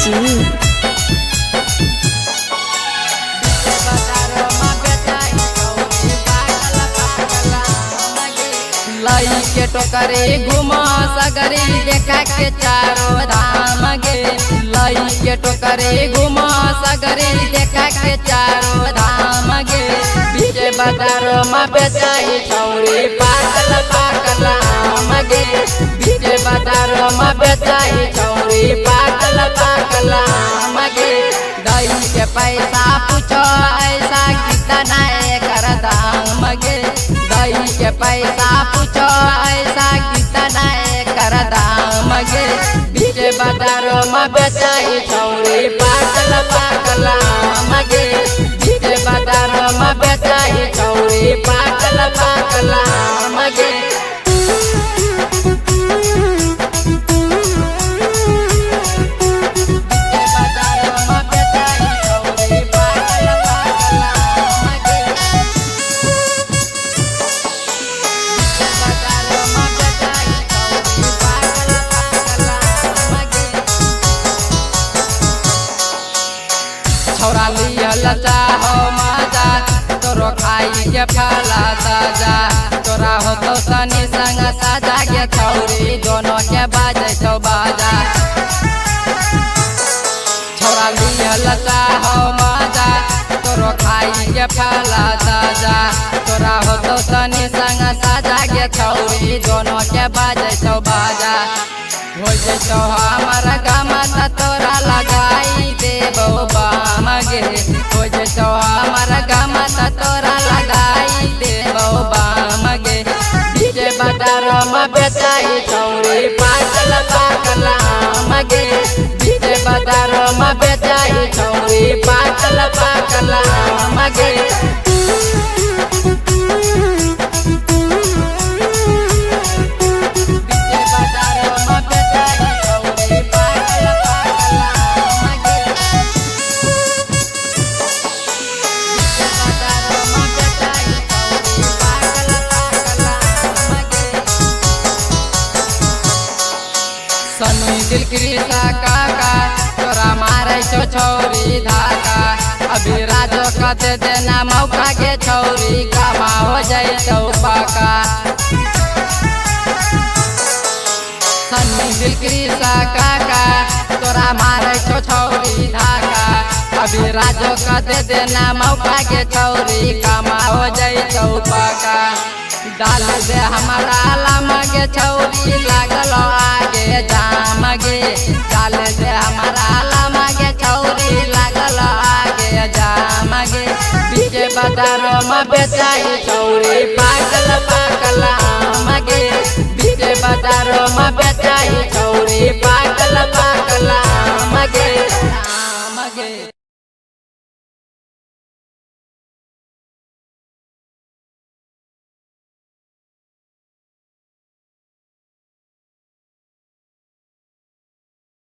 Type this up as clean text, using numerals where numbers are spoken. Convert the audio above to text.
जी। लाई के टोकरे घुमा सगरी देखा के चारों धाम गे। लाई के टोकरे घुमा सगरी देखा के चारों धाम गे। बीचे बाजारो में बेचाई छौरी पाकल पाकल आम गे। बीचे बाजारो में बेचाई छौरी पाकल पाकल आम गे। दही के पैसा पूछो ऐसा कितना कर दाम गे। दही के पैसा पूछो ऐसा कितना कर दाम गे। बीचे बाजारो में बेचाई छौरी पाकल पाकल आम गे। बीचे बाजारो में बेचाई छौरी पाकल पाकल आम गे। छौरा लियल चाहो मजा तोरो खाई के फला ताजा। तोरा हो तो तनी संग साजा के छौरी दोनों के बाजे छौ बाजा। छौरा लियल चाहो मजा तोरो खाई के फला ताजा। तोरा हो तो तनी संग साजा के छौरी दोनों के बाजे छौ बाजा। हो जैतो हमारा गामा त तोरा लगाई देबो बाम गे। हो जैतो हमारा गामा त तोरा लगाई देबो बाम गे। बीचे बाजारो में बेचाई छौरी पाकल पाकल आम गे। बीचे बाजारो में बेचाई छौरी पाकल पाकल आम गे। सनी दिल कृष्णा काका तोरा मारे छो छौरी धाका। अभी राजो का दे देना मौका के छौरी कामा हो जाए तो पाका। सनी दिल कृष्णा काका तोरा मारे छो छौरी धाका। अभी राजो का दे देना मौका के छौरी कामा हो जाए तो पाका। डाल दे हमारा लाम के छौरी लागल आगे जाम गे। डाल दे हमारा लाम के छौरी लागल आगे जाम गे। बीचे बाजारो में बेचाई छौरी पाकल पाकल आम गे। बीचे बाजारो में बेचाई छौरी